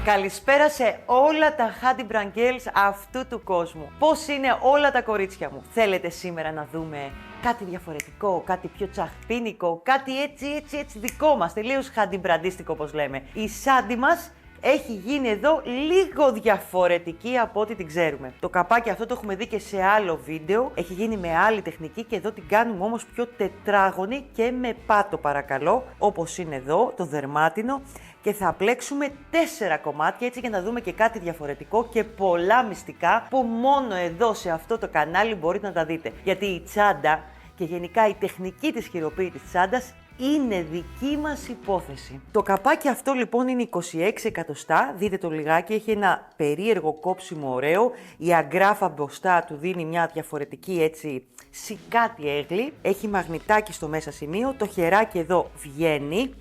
Καλησπέρα σε όλα τα Hadi Brand Girls αυτού του κόσμου. Πώς είναι όλα τα κορίτσια μου? Θέλετε σήμερα να δούμε κάτι διαφορετικό, κάτι πιο τσαχπίνικο, κάτι έτσι δικό μας, τελείως Hadi Brandίστικο όπως λέμε. Η Sandy μας έχει γίνει εδώ λίγο διαφορετική από ό,τι την ξέρουμε. Το καπάκι αυτό το έχουμε δει και σε άλλο βίντεο, έχει γίνει με άλλη τεχνική και εδώ την κάνουμε όμως πιο τετράγωνη και με πάτο παρακαλώ, όπως είναι εδώ το δερμάτινο. Και θα πλέξουμε 4 κομμάτια έτσι για να δούμε και κάτι διαφορετικό και πολλά μυστικά που μόνο εδώ σε αυτό το κανάλι μπορείτε να τα δείτε. Γιατί η τσάντα και γενικά η τεχνική της χειροποίητης τσάντας είναι δική μας υπόθεση. Το καπάκι αυτό λοιπόν είναι 26 εκατοστά, δείτε το λιγάκι, έχει ένα περίεργο κόψιμο ωραίο, η αγκράφα μπροστά του δίνει μια διαφορετική έτσι σικάτη έγλη, έχει μαγνητάκι στο μέσα σημείο, το χεράκι εδώ βγαίνει.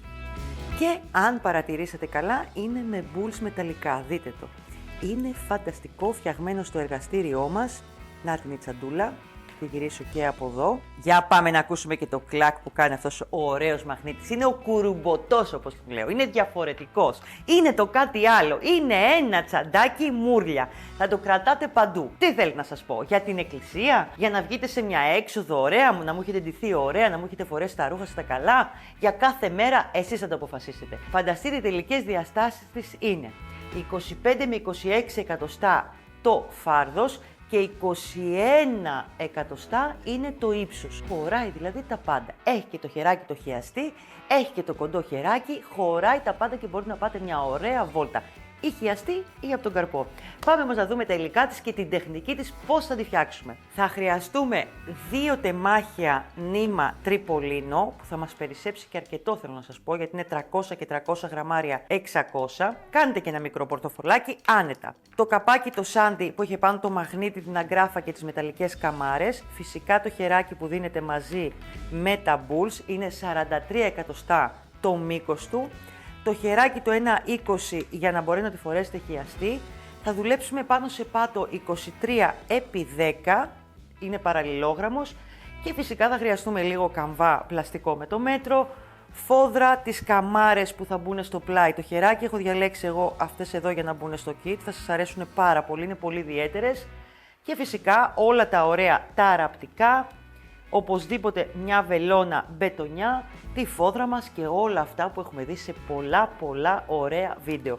Και αν παρατηρήσατε καλά, είναι με μπουλς μεταλλικά, δείτε το. Είναι φανταστικό, φτιαγμένο στο εργαστήριό μας. Να την η τσαντούλα, τη γυρίσω και από εδώ. Για πάμε να ακούσουμε και το κλακ που κάνει αυτός ο ωραίος μαγνήτης. Είναι ο κουρουμποτός όπως τον λέω, είναι διαφορετικός. Είναι το κάτι άλλο, είναι ένα τσαντάκι μούρλια. Θα το κρατάτε παντού. Τι θέλει να σας πω, για την εκκλησία, για να βγείτε σε μια έξοδο ωραία, να μου έχετε ντυθεί ωραία, να μου έχετε φορέσει τα ρούχα στα καλά. Για κάθε μέρα εσείς θα το αποφασίσετε. Φανταστείτε οι τελικές διαστάσεις της είναι 25 με 26 εκατοστά το φάρδος και 21 εκατοστά είναι το ύψος. Χωράει δηλαδή τα πάντα. Έχει και το χεράκι το χιαστή, έχει και το κοντό χεράκι, χωράει τα πάντα και μπορείτε να πάτε μια ωραία βόλτα. Ή χιαστή ή από τον καρπό. Πάμε όμως να δούμε τα υλικά της και την τεχνική της πώς θα τη φτιάξουμε. Θα χρειαστούμε 2 τεμάχια νήμα τριπολίνο που θα μας περισσέψει και αρκετό θέλω να σας πω γιατί είναι 300 και 300 γραμμάρια 600. Κάνετε και ένα μικρό πορτοφολάκι άνετα. Το καπάκι το Sandy που έχει πάνω το μαγνήτη, την αγκράφα και τις μεταλλικές καμάρες. Φυσικά το χεράκι που δίνεται μαζί με τα bulls είναι 43 εκατοστά το μήκος του. Το χεράκι το 1,20 για να μπορεί να τη φορέσετε χιαστή. Θα δουλέψουμε πάνω σε πάτο 23 επί 10, είναι παραλληλόγραμμος. Και φυσικά θα χρειαστούμε λίγο καμβά πλαστικό με το μέτρο, φόδρα, τις καμάρες που θα μπουν στο πλάι. Το χεράκι έχω διαλέξει εγώ αυτές εδώ για να μπουν στο kit, θα σας αρέσουν πάρα πολύ, είναι πολύ ιδιαίτερες. Και φυσικά όλα τα ωραία τα ραπτικά, οπωσδήποτε μια βελόνα μπετονιά, τη φόδρα μας και όλα αυτά που έχουμε δει σε πολλά ωραία βίντεο.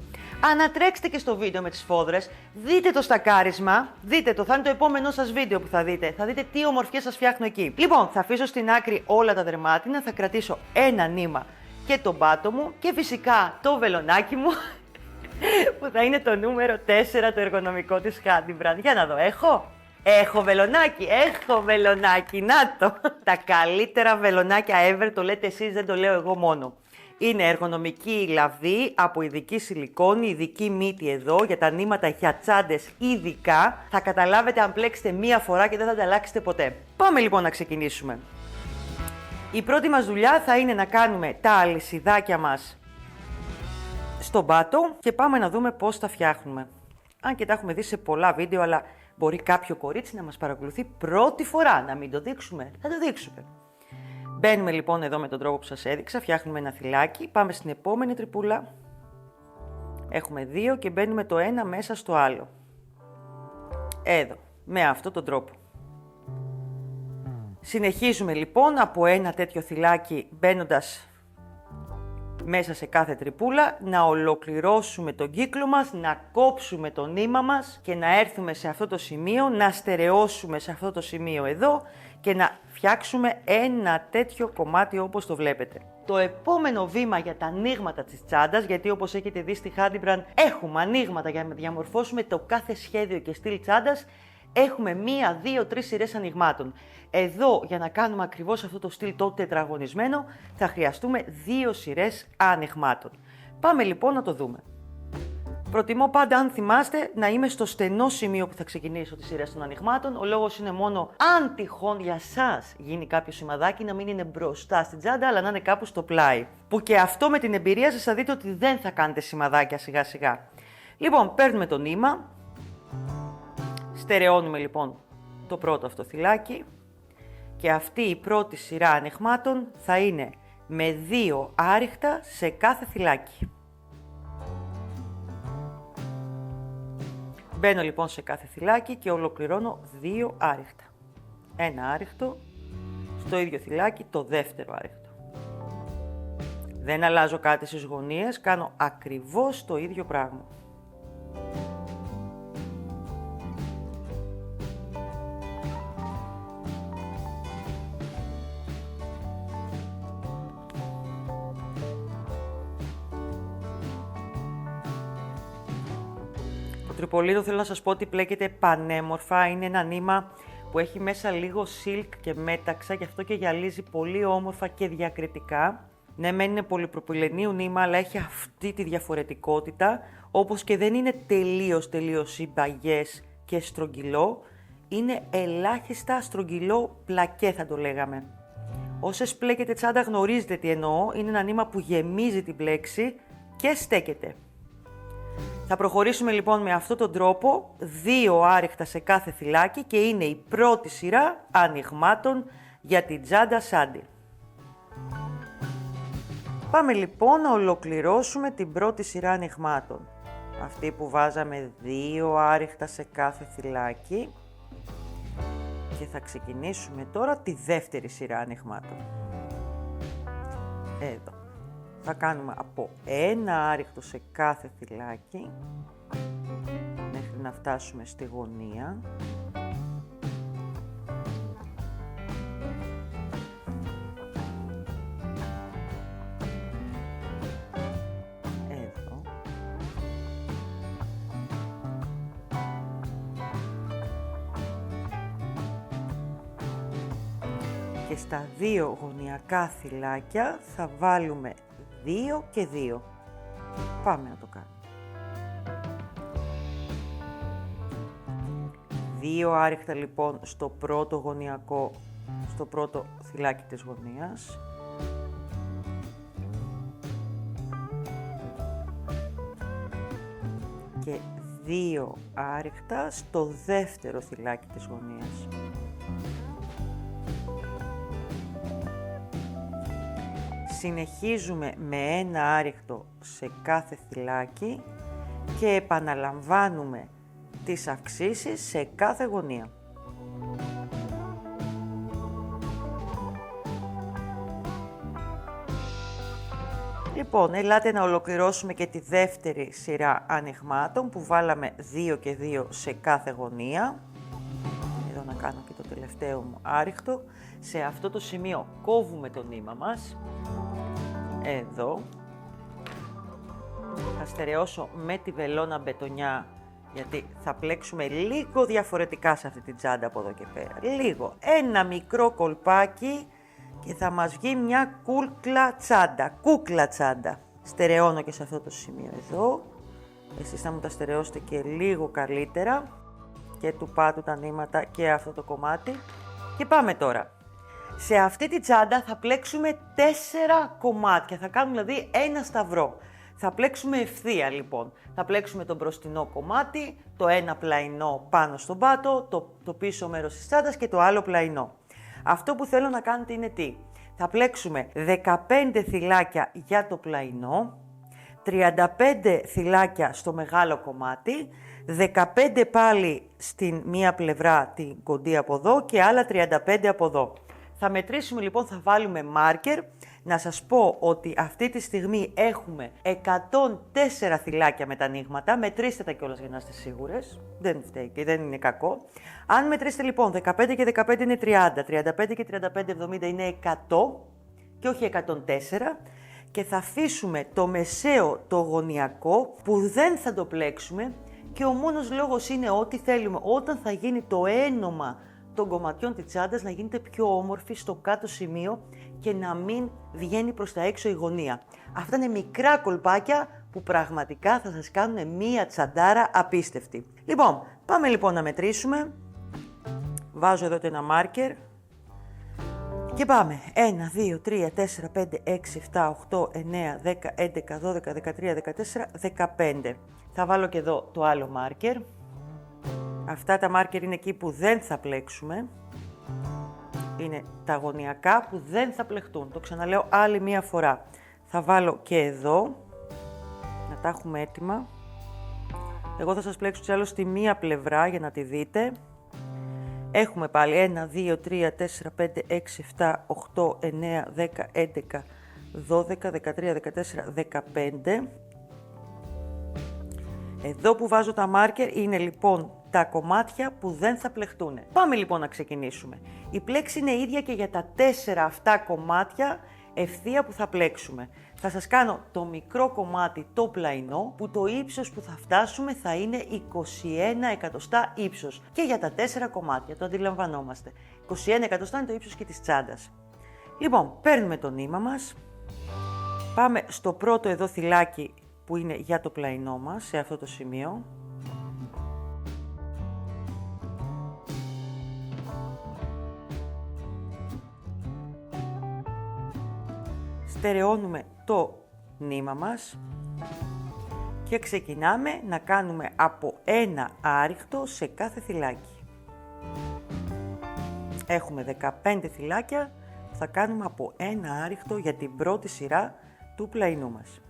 Ανατρέξτε και στο βίντεο με τις φόδρες, δείτε το στακάρισμα, δείτε το, θα είναι το επόμενό σας βίντεο που θα δείτε τι ομορφιές σας φτιάχνω εκεί. Λοιπόν, θα αφήσω στην άκρη όλα τα δερμάτινα, θα κρατήσω ένα νήμα και τον πάτο μου και φυσικά το βελονάκι μου που θα είναι το νούμερο 4 το εργονομικό της Hadi Brand. Για να δω, Έχω βελονάκι, να το! Τα καλύτερα βελονάκια ever, το λέτε εσείς, δεν το λέω εγώ μόνο. Είναι εργονομική λαβή από ειδική σιλικόνη, ειδική μύτη εδώ, για τα νήματα για τσάντες ειδικά. Θα καταλάβετε αν πλέξετε μία φορά και δεν θα τα αλλάξετε ποτέ. Πάμε λοιπόν να ξεκινήσουμε. Η πρώτη μας δουλειά θα είναι να κάνουμε τα αλυσιδάκια μας στον πάτο και πάμε να δούμε πώς τα φτιάχνουμε. Αν και τα έχουμε δει σε πολλά βίντεο, αλλά μπορεί κάποιο κορίτσι να μας παρακολουθεί πρώτη φορά, να μην το δείξουμε. Θα το δείξουμε. Μπαίνουμε λοιπόν εδώ με τον τρόπο που σας έδειξα, φτιάχνουμε ένα θυλάκι, πάμε στην επόμενη τρυπούλα. Έχουμε 2 και μπαίνουμε το ένα μέσα στο άλλο. Εδώ, με αυτόν τον τρόπο. Συνεχίζουμε λοιπόν από ένα τέτοιο θυλάκι μπαίνοντας μέσα σε κάθε τρυπούλα, να ολοκληρώσουμε τον κύκλο μας, να κόψουμε το νήμα μας και να έρθουμε σε αυτό το σημείο, να στερεώσουμε σε αυτό το σημείο εδώ και να φτιάξουμε ένα τέτοιο κομμάτι όπως το βλέπετε. Το επόμενο βήμα για τα ανοίγματα της τσάντας, γιατί όπως έχετε δει στη Hadi Brand έχουμε ανοίγματα για να διαμορφώσουμε το κάθε σχέδιο και στυλ τσάντας, έχουμε 1, 2, 3 σειρές ανοιγμάτων. Εδώ, για να κάνουμε ακριβώς αυτό το στυλ το τετραγωνισμένο, θα χρειαστούμε 2 σειρές ανοιγμάτων. Πάμε λοιπόν να το δούμε. Προτιμώ πάντα, αν θυμάστε, να είμαι στο στενό σημείο που θα ξεκινήσω τις σειρές των ανοιγμάτων. Ο λόγος είναι μόνο αν τυχόν για σας γίνει κάποιο σημαδάκι να μην είναι μπροστά στην τσάντα, αλλά να είναι κάπου στο πλάι. Που και αυτό με την εμπειρία σας θα δείτε ότι δεν θα κάνετε σημαδάκια σιγά σιγά. Λοιπόν, παίρνουμε το νήμα. Στερεώνουμε λοιπόν το πρώτο αυτό θυλάκι και αυτή η πρώτη σειρά ανοιγμάτων θα είναι με 2 άριχτα σε κάθε θυλάκι. Μπαίνω λοιπόν σε κάθε θυλάκι και ολοκληρώνω 2 άριχτα. Ένα άριχτο, στο ίδιο θυλάκι το δεύτερο άριχτο. Δεν αλλάζω κάτι στις γωνίες, κάνω ακριβώς το ίδιο πράγμα. Το τριπολίδο θέλω να σας πω ότι πλέκεται πανέμορφα, είναι ένα νήμα που έχει μέσα λίγο silk και μέταξα, γι' αυτό και γυαλίζει πολύ όμορφα και διακριτικά. Ναι, μεν είναι πολυπροπυλενίου νήμα, αλλά έχει αυτή τη διαφορετικότητα, όπως και δεν είναι τελείως συμπαγές και στρογγυλό, είναι ελάχιστα στρογγυλό πλακέ θα το λέγαμε. Όσες πλέκετε τσάντα γνωρίζετε τι εννοώ, είναι ένα νήμα που γεμίζει την πλέξη και στέκεται. Θα προχωρήσουμε λοιπόν με αυτόν τον τρόπο, 2 άριχτα σε κάθε θυλάκι και είναι η πρώτη σειρά ανοιγμάτων για την τσάντα Σάντι. Πάμε λοιπόν να ολοκληρώσουμε την πρώτη σειρά ανοιγμάτων. Αυτή που βάζαμε 2 άριχτα σε κάθε θυλάκι και θα ξεκινήσουμε τώρα τη δεύτερη σειρά ανοιγμάτων. Εδώ. Θα κάνουμε από 1 άριχτο σε κάθε θυλάκι μέχρι να φτάσουμε στη γωνία. Εδώ. Και στα 2 γωνιακά θυλάκια θα βάλουμε 2 και 2. Πάμε να το κάνουμε. 2 άριχτα λοιπόν στο πρώτο γωνιακό, στο πρώτο θυλάκι της γωνίας. Και 2 άριχτα στο δεύτερο θυλάκι της γωνίας. Συνεχίζουμε με 1 άριχτο σε κάθε θυλάκι και επαναλαμβάνουμε τις αυξήσεις σε κάθε γωνία. Λοιπόν, ελάτε να ολοκληρώσουμε και τη δεύτερη σειρά ανοιγμάτων που βάλαμε 2 και 2 σε κάθε γωνία. Εδώ να κάνω και το τελευταίο μου άριχτο. Σε αυτό το σημείο κόβουμε το νήμα μας. Εδώ. Θα στερεώσω με τη βελόνα μπετονιά, γιατί θα πλέξουμε λίγο διαφορετικά σε αυτή την τσάντα από εδώ και πέρα. Λίγο. Ένα μικρό κολπάκι και θα μας βγει μια κούκλα τσάντα. Στερεώνω και σε αυτό το σημείο εδώ. Εσείς θα μου τα στερεώσετε και λίγο καλύτερα. Και του πάτου τα νήματα και αυτό το κομμάτι. Και πάμε τώρα. Σε αυτή τη τσάντα θα πλέξουμε 4 κομμάτια, θα κάνουμε δηλαδή ένα σταυρό. Θα πλέξουμε ευθεία λοιπόν. Θα πλέξουμε το μπροστινό κομμάτι, το ένα πλαϊνό πάνω στον πάτο, το πίσω μέρος της τσάντας και το άλλο πλαϊνό. Αυτό που θέλω να κάνετε είναι τι. Θα πλέξουμε 15 θυλάκια για το πλαϊνό, 35 θυλάκια στο μεγάλο κομμάτι, 15 πάλι στην μία πλευρά την κοντή από εδώ και άλλα 35 από εδώ. Θα μετρήσουμε λοιπόν, θα βάλουμε μάρκερ. Να σας πω ότι αυτή τη στιγμή έχουμε 104 θυλάκια με τα ανοίγματα. Μετρήστε τα κιόλας για να είστε σίγουρες. Δεν φταίει και δεν είναι κακό. Αν μετρήσετε λοιπόν 15 και 15 είναι 30, 35 και 35, 70 είναι 100 και όχι 104. Και θα αφήσουμε το μεσαίο, το γωνιακό, που δεν θα το πλέξουμε και ο μόνος λόγος είναι ότι θέλουμε όταν θα γίνει το ένομα των κομματιών της τσάντας να γίνεται πιο όμορφη στο κάτω σημείο και να μην βγαίνει προς τα έξω η γωνία. Αυτά είναι μικρά κολπάκια που πραγματικά θα σας κάνουν μία τσαντάρα απίστευτη. Λοιπόν, πάμε λοιπόν να μετρήσουμε. Βάζω εδώ ένα μάρκερ. Και πάμε. 1, 2, 3, 4, 5, 6, 7, 8, 9, 10, 11, 12, 13, 14, 15. Θα βάλω και εδώ το άλλο μάρκερ. Αυτά τα μάρκερ είναι εκεί που δεν θα πλέξουμε. Είναι τα γωνιακά που δεν θα πλεχτούν. Το ξαναλέω άλλη μία φορά. Θα βάλω και εδώ, να τα έχουμε έτοιμα. Εγώ θα σας πλέξω κι άλλο στη μία πλευρά για να τη δείτε. Έχουμε πάλι 1, 2, 3, 4, 5, 6, 7, 8, 9, 10, 11, 12, 13, 14, 15. Εδώ που βάζω τα μάρκερ είναι λοιπόν τα κομμάτια που δεν θα πλεχτούν. Πάμε λοιπόν να ξεκινήσουμε. Η πλέξη είναι ίδια και για τα 4 αυτά κομμάτια ευθεία που θα πλέξουμε. Θα σας κάνω το μικρό κομμάτι, το πλαϊνό, που το ύψος που θα φτάσουμε θα είναι 21 εκατοστά ύψος. Και για τα 4 κομμάτια, το αντιλαμβανόμαστε. 21 εκατοστά είναι το ύψος και της τσάντας. Λοιπόν, παίρνουμε το νήμα μας, πάμε στο πρώτο εδώ θυλάκι που είναι για το πλαϊνό μας, σε αυτό το σημείο. Στερεώνουμε το νήμα μας και ξεκινάμε να κάνουμε από ένα άριχτο σε κάθε θυλάκι. Έχουμε 15 θυλάκια, θα κάνουμε από ένα άριχτο για την πρώτη σειρά του πλαϊνού μας.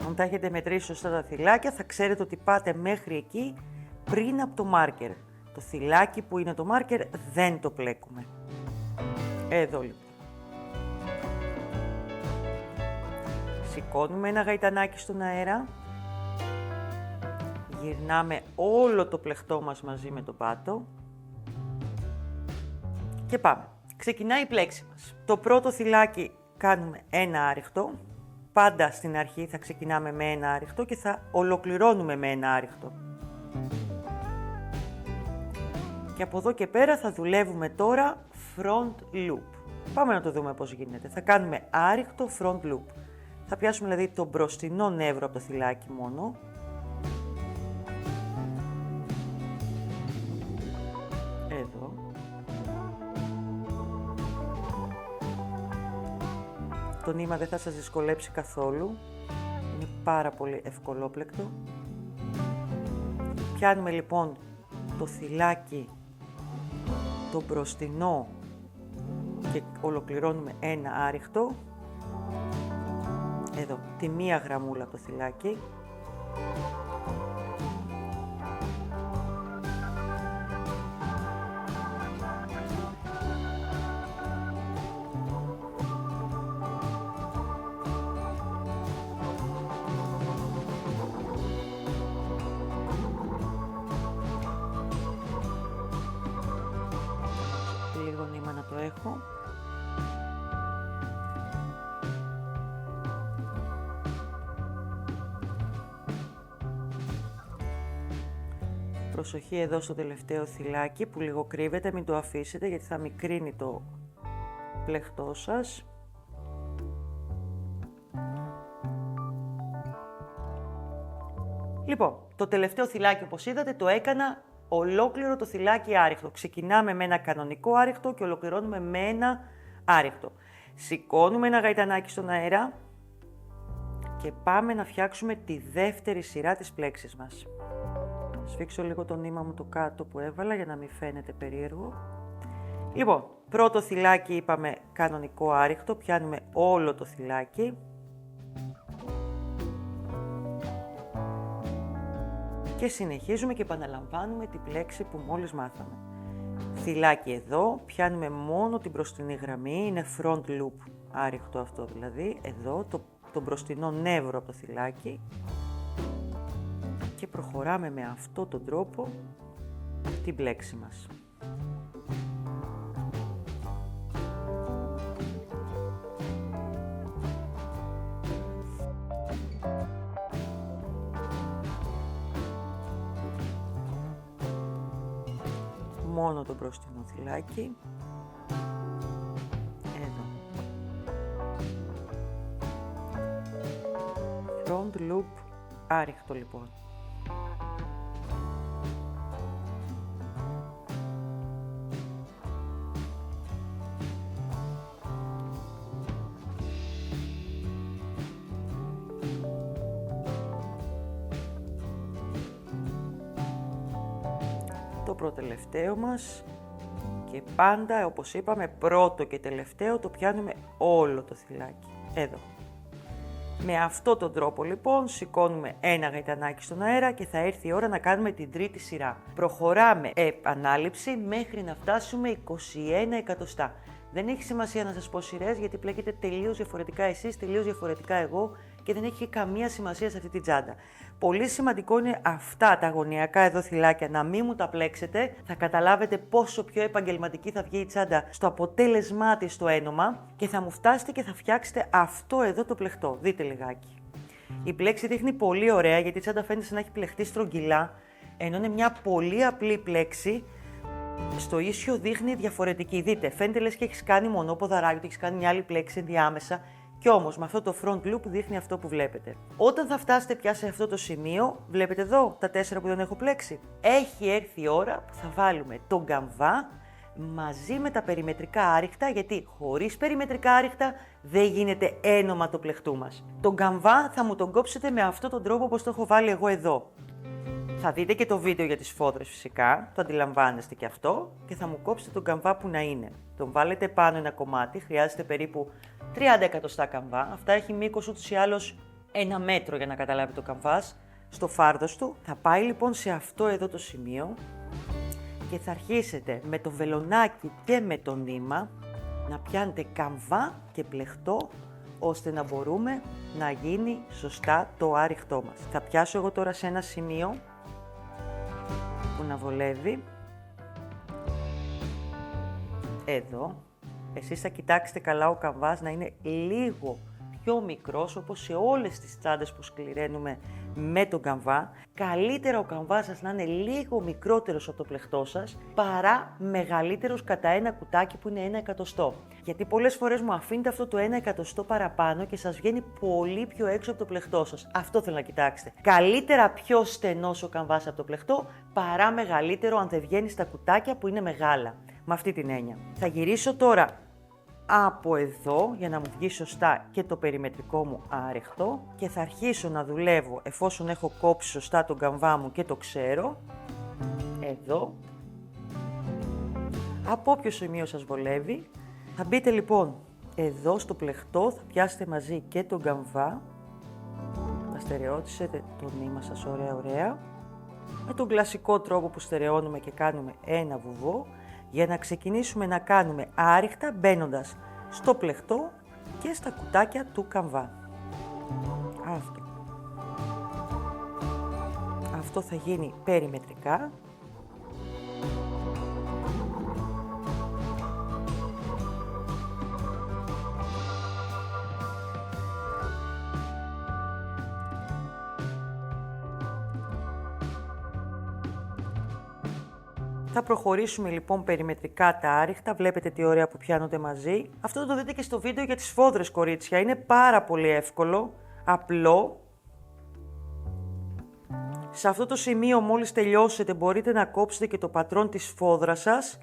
Αν τα έχετε μετρήσει σωστά τα θυλάκια, θα ξέρετε ότι πάτε μέχρι εκεί πριν από το μάρκερ. Το θυλάκι που είναι το μάρκερ δεν το πλέκουμε. Εδώ λοιπόν. Σηκώνουμε ένα γαϊτανάκι στον αέρα. Γυρνάμε όλο το πλεχτό μας μαζί με το πάτο. Και πάμε. Ξεκινάει η πλέξη μας. Το πρώτο θυλάκι κάνουμε ένα άριχτο. Πάντα στην αρχή θα ξεκινάμε με ένα άριχτο και θα ολοκληρώνουμε με ένα άριχτο. Και από εδώ και πέρα θα δουλεύουμε τώρα front loop. Πάμε να το δούμε πώς γίνεται. Θα κάνουμε άριχτο front loop. Θα πιάσουμε δηλαδή το μπροστινό νεύρο από το θυλάκι μόνο. Εδώ. Το νήμα δεν θα σας δυσκολέψει καθόλου. Είναι πάρα πολύ ευκολόπλεκτο. Πιάνουμε λοιπόν το θυλάκι, το μπροστινό και ολοκληρώνουμε ένα άριχτο. Εδώ, τη μία γραμμούλα από το θυλάκι. Λίγο νήμα να το έχω. Προσοχή εδώ στο τελευταίο θυλάκι που λίγο κρύβεται, μην το αφήσετε γιατί θα μικρύνει το πλεχτό σας. Λοιπόν, το τελευταίο θυλάκι όπως είδατε το έκανα ολόκληρο το θυλάκι άριχτο. Ξεκινάμε με ένα κανονικό άριχτο και ολοκληρώνουμε με ένα άριχτο. Σηκώνουμε ένα γαϊτανάκι στον αέρα και πάμε να φτιάξουμε τη δεύτερη σειρά της πλέξης μας. Σφίξω λίγο το νήμα μου το κάτω που έβαλα για να μην φαίνεται περίεργο. Λοιπόν, πρώτο θυλάκι είπαμε κανονικό άριχτο, πιάνουμε όλο το θυλάκι. Και συνεχίζουμε και επαναλαμβάνουμε την πλέξη που μόλις μάθαμε. Θυλάκι εδώ, πιάνουμε μόνο την μπροστινή γραμμή, είναι front loop άριχτο αυτό δηλαδή, εδώ το μπροστινό νεύρο από το θυλάκι. Και προχωράμε με αυτόν τον τρόπο την πλέξη μας. Μόνο το μπροστινό θυλάκι. Εδώ. front loop άριχτο λοιπόν. Το προτελευταίο μας και πάντα, όπως είπαμε, πρώτο και τελευταίο το πιάνουμε όλο το θυλάκι. Εδώ. Με αυτόν τον τρόπο λοιπόν σηκώνουμε ένα γαϊτανάκι στον αέρα και θα έρθει η ώρα να κάνουμε την τρίτη σειρά. Προχωράμε επανάληψη μέχρι να φτάσουμε 21 εκατοστά. Δεν έχει σημασία να σας πω σειρές γιατί πλέκετε τελείως διαφορετικά εσείς, τελείως διαφορετικά εγώ και δεν έχει καμία σημασία σε αυτή τη τσάντα. Πολύ σημαντικό είναι αυτά τα γωνιακά εδώ θυλάκια να μην μου τα πλέξετε. Θα καταλάβετε πόσο πιο επαγγελματική θα βγει η τσάντα στο αποτέλεσμά της στο ένομα και θα μου φτάσετε και θα φτιάξετε αυτό εδώ το πλεχτό. Δείτε λιγάκι. Η πλέξη δείχνει πολύ ωραία γιατί η τσάντα φαίνεται σαν να έχει πλεχτεί στρογγυλά, ενώ είναι μια πολύ απλή πλέξη. Στο ίσιο δείχνει διαφορετική. Δείτε, φαίνεται λες και έχεις κάνει μονόποδαράκι, ότι έχεις κάνει μια άλλη πλέξη ενδιάμεσα. Κι όμως με αυτό το front loop δείχνει αυτό που βλέπετε. Όταν θα φτάσετε πια σε αυτό το σημείο, βλέπετε εδώ τα 4 που δεν έχω πλέξει. Έχει έρθει η ώρα που θα βάλουμε τον καμβά μαζί με τα περιμετρικά άριχτα, γιατί χωρίς περιμετρικά άριχτα δεν γίνεται ένομα το πλεχτού μας. Τον καμβά θα μου τον κόψετε με αυτόν τον τρόπο όπως το έχω βάλει εγώ εδώ. Θα δείτε και το βίντεο για τις σφόδρες φυσικά, το αντιλαμβάνεστε και αυτό και θα μου κόψετε τον καμβά που να είναι. Τον βάλετε πάνω ένα κομμάτι, χρειάζεται περίπου 30 εκατοστά καμβά. Αυτά έχει μήκος ούτως ή άλλως 1 μέτρο για να καταλάβει το καμβάς στο φάρδος του. Θα πάει λοιπόν σε αυτό εδώ το σημείο και θα αρχίσετε με το βελονάκι και με το νήμα να πιάνετε καμβά και πλεχτό ώστε να μπορούμε να γίνει σωστά το άριχτό μας. Θα πιάσω εγώ τώρα σε ένα σημείο που να βολεύει. Εδώ. Εσείς θα κοιτάξετε καλά ο καμβάς να είναι λίγο πιο μικρός, όπως σε όλες τις τσάντες που σκληραίνουμε με τον καμβά. Καλύτερα ο καμβάς σας να είναι λίγο μικρότερος από το πλεχτό σας, παρά μεγαλύτερος κατά ένα κουτάκι που είναι 1 εκατοστό. Γιατί πολλές φορές μου αφήνετε αυτό το 1 εκατοστό παραπάνω και σας βγαίνει πολύ πιο έξω από το πλεχτό σας. Αυτό θέλω να κοιτάξετε. Καλύτερα πιο στενός ο καμβάς από το πλεχτό, παρά μεγαλύτερο αν δεν βγαίνει στα κουτάκια που είναι μεγάλα. Με αυτή την έννοια. Θα γυρίσω τώρα από εδώ για να μου βγει σωστά και το περιμετρικό μου άριχτο και θα αρχίσω να δουλεύω εφόσον έχω κόψει σωστά τον καμβά μου και το ξέρω. Εδώ. Από όποιο σημείο σας βολεύει. Θα μπείτε λοιπόν εδώ στο πλεχτό, θα πιάσετε μαζί και τον καμβά. Θα στερεώτησετε το νήμα σας ωραία. Με τον κλασικό τρόπο που στερεώνουμε και κάνουμε ένα βουβό. Για να ξεκινήσουμε να κάνουμε άριχτα μπαίνοντας στο πλεχτό και στα κουτάκια του καμβά. Αυτό. Αυτό θα γίνει περιμετρικά. Θα προχωρήσουμε λοιπόν περιμετρικά τα άριχτα, βλέπετε τι ωραία που πιάνονται μαζί. Αυτό θα το δείτε και στο βίντεο για τις σφόδρες κορίτσια, είναι πάρα πολύ εύκολο, απλό. Σε αυτό το σημείο μόλις τελειώσετε μπορείτε να κόψετε και το πατρόν της σφόδρας σας,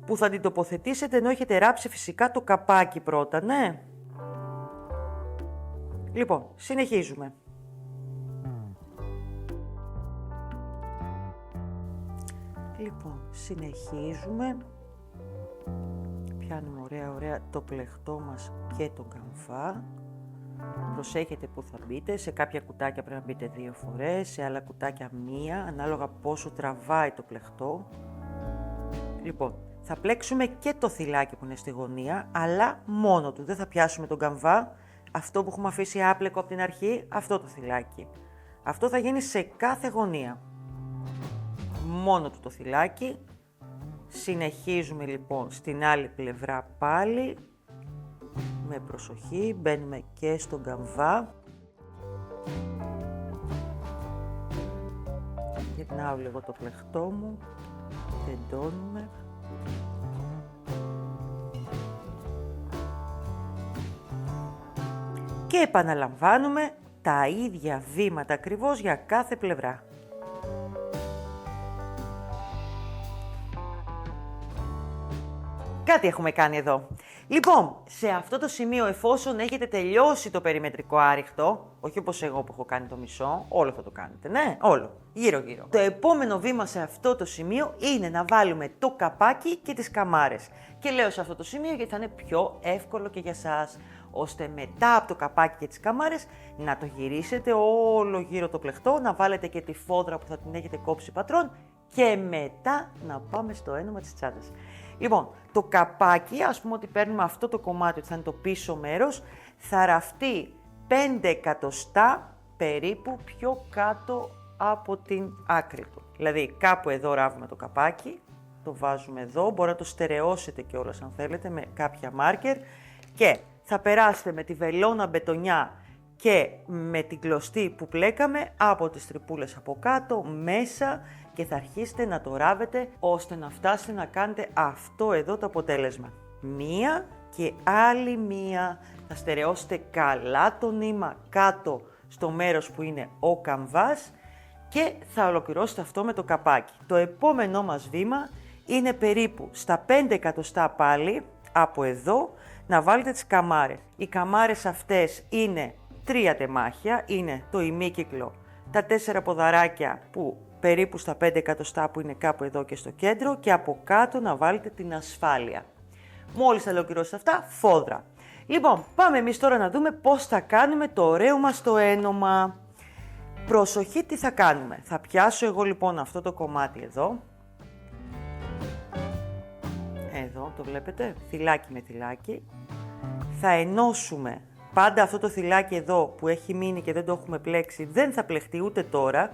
που θα την τοποθετήσετε ενώ έχετε ράψει φυσικά το καπάκι πρώτα, ναι. Λοιπόν, συνεχίζουμε. Λοιπόν, συνεχίζουμε, πιάνουμε ωραία το πλεχτό μας και τον καμβά. Προσέχετε που θα μπείτε, σε κάποια κουτάκια πρέπει να μπείτε 2 φορές, σε άλλα κουτάκια 1, ανάλογα πόσο τραβάει το πλεχτό. Λοιπόν, θα πλέξουμε και το θυλάκι που είναι στη γωνία, αλλά μόνο του, δεν θα πιάσουμε τον καμβά, αυτό που έχουμε αφήσει άπλεκο από την αρχή, αυτό το θυλάκι. Αυτό θα γίνει σε κάθε γωνία. Μόνο του το θυλάκι. Συνεχίζουμε λοιπόν στην άλλη πλευρά πάλι. Με προσοχή, μπαίνουμε και στον καμβά. Γυρνάω λίγο το πλεχτό μου. Τεντώνουμε. Και επαναλαμβάνουμε τα ίδια βήματα ακριβώς για κάθε πλευρά. Κάτι έχουμε κάνει εδώ. Λοιπόν, σε αυτό το σημείο, εφόσον έχετε τελειώσει το περιμετρικό άριχτο, όχι όπως εγώ που έχω κάνει το μισό, όλο θα το κάνετε, ναι, όλο, γύρω-γύρω. Το επόμενο βήμα σε αυτό το σημείο είναι να βάλουμε το καπάκι και τις καμάρες. Και λέω σε αυτό το σημείο γιατί θα είναι πιο εύκολο και για σας, ώστε μετά από το καπάκι και τις καμάρες να το γυρίσετε όλο γύρω το πλεχτό, να βάλετε και τη φόδρα που θα την έχετε κόψει πατρών και μετά να πάμε στο ένομα της τσάντας. Λοιπόν, το καπάκι, ας πούμε ότι παίρνουμε αυτό το κομμάτι, ότι θα είναι το πίσω μέρος, θα ραφτεί 5 εκατοστά περίπου πιο κάτω από την άκρη του. Δηλαδή, κάπου εδώ ράβουμε το καπάκι, το βάζουμε εδώ, μπορεί να το στερεώσετε κιόλας αν θέλετε με κάποια μάρκερ και θα περάσετε με τη βελόνα μπετονιά και με την κλωστή που πλέκαμε από τις τρυπούλες από κάτω, μέσα και θα αρχίσετε να το ράβετε ώστε να φτάσετε να κάνετε αυτό εδώ το αποτέλεσμα. Μία και άλλη μία, θα στερεώσετε καλά το νήμα κάτω στο μέρος που είναι ο καμβάς και θα ολοκληρώσετε αυτό με το καπάκι. Το επόμενό μας βήμα είναι περίπου στα 5 εκατοστά πάλι από εδώ να βάλετε τις καμάρες. Οι καμάρες αυτές είναι 3 τεμάχια, είναι το ημίκυκλο, τα 4 ποδαράκια που περίπου στα 5 εκατοστά που είναι κάπου εδώ και στο κέντρο και από κάτω να βάλετε την ασφάλεια. Μόλις θα ολοκληρώσετε αυτά, φόδρα. Λοιπόν, πάμε εμείς τώρα να δούμε πώς θα κάνουμε το ωραίο μας το ένομα. Προσοχή τι θα κάνουμε. Θα πιάσω εγώ λοιπόν αυτό το κομμάτι εδώ. Εδώ το βλέπετε, θυλάκι με θυλάκι. Θα ενώσουμε πάντα αυτό το θυλάκι εδώ που έχει μείνει και δεν το έχουμε πλέξει, δεν θα πλεχτεί ούτε τώρα.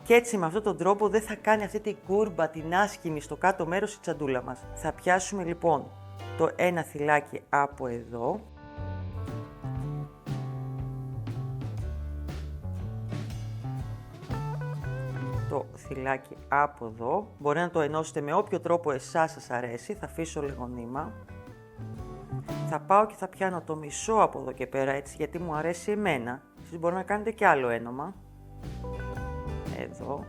Και έτσι με αυτόν τον τρόπο δεν θα κάνει αυτή την κούρμπα, την άσχημη στο κάτω μέρος η τσαντούλα μας. Θα πιάσουμε λοιπόν το ένα θυλάκι από εδώ. Το θυλάκι από εδώ. Μπορεί να το ενώσετε με όποιο τρόπο εσάς σας αρέσει. Θα αφήσω λίγο νήμα. Θα πάω και θα πιάνω το μισό από εδώ και πέρα έτσι γιατί μου αρέσει εμένα. Εσείς μπορεί να κάνετε και άλλο ένομα. Εδώ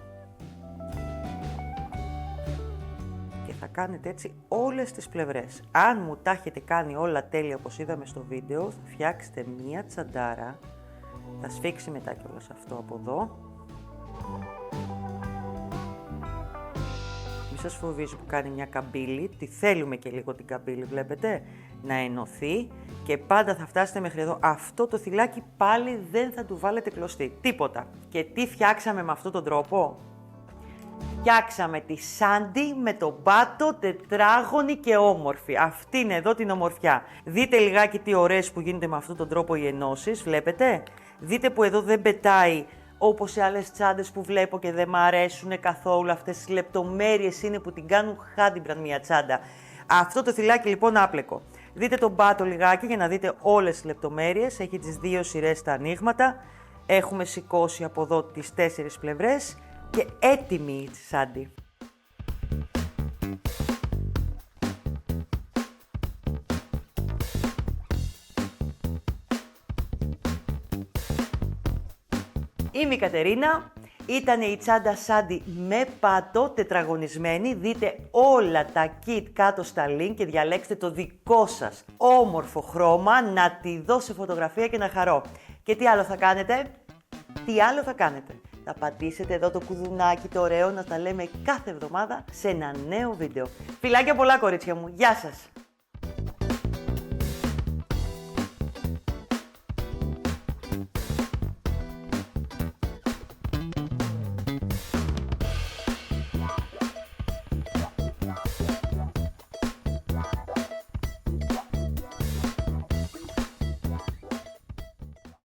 και θα κάνετε έτσι όλες τις πλευρές. Αν μου τα έχετε κάνει όλα τέλεια όπως είδαμε στο βίντεο, θα φτιάξετε μία τσαντάρα, θα σφίξει μετά κιόλας αυτό από εδώ. Μη σας φοβίζει που κάνει μια καμπύλη, τη θέλουμε και λίγο την καμπύλη βλέπετε, να ενωθεί και πάντα θα φτάσετε μέχρι εδώ. Αυτό το θυλάκι πάλι δεν θα του βάλετε κλωστή, τίποτα. Και τι φτιάξαμε με αυτόν τον τρόπο? Φτιάξαμε τη Σάντι με τον πάτο, τετράγωνη και όμορφη. Αυτή είναι εδώ την ομορφιά. Δείτε λιγάκι τι ωραίες που γίνεται με αυτόν τον τρόπο οι ενώσεις, βλέπετε. Δείτε που εδώ δεν πετάει όπως σε άλλες τσάντες που βλέπω και δεν μ' αρέσουν καθόλου. Αυτές τις λεπτομέρειες είναι που την κάνουν χάντιμπραν μια τσάντα. Αυτό το θυλάκι λοιπόν άπλεκο. Δείτε τον πάτο λιγάκι για να δείτε όλες τις λεπτομέρειες. Έχει τις 2 σειρές τα ανοίγματα. Έχουμε σηκώσει από εδώ τις 4 πλευρές και έτοιμη η Σάντι. Είμαι η Κατερίνα. Ήταν η τσάντα Σάντι με πάτο τετραγωνισμένη. Δείτε όλα τα kit κάτω στα link και διαλέξτε το δικό σας όμορφο χρώμα να τη δω σε φωτογραφία και να χαρώ. Και τι άλλο θα κάνετε? Τι άλλο θα κάνετε? Θα πατήσετε εδώ το κουδουνάκι το ωραίο να τα λέμε κάθε εβδομάδα σε ένα νέο βίντεο. Φιλάκια πολλά κορίτσια μου. Γεια σας!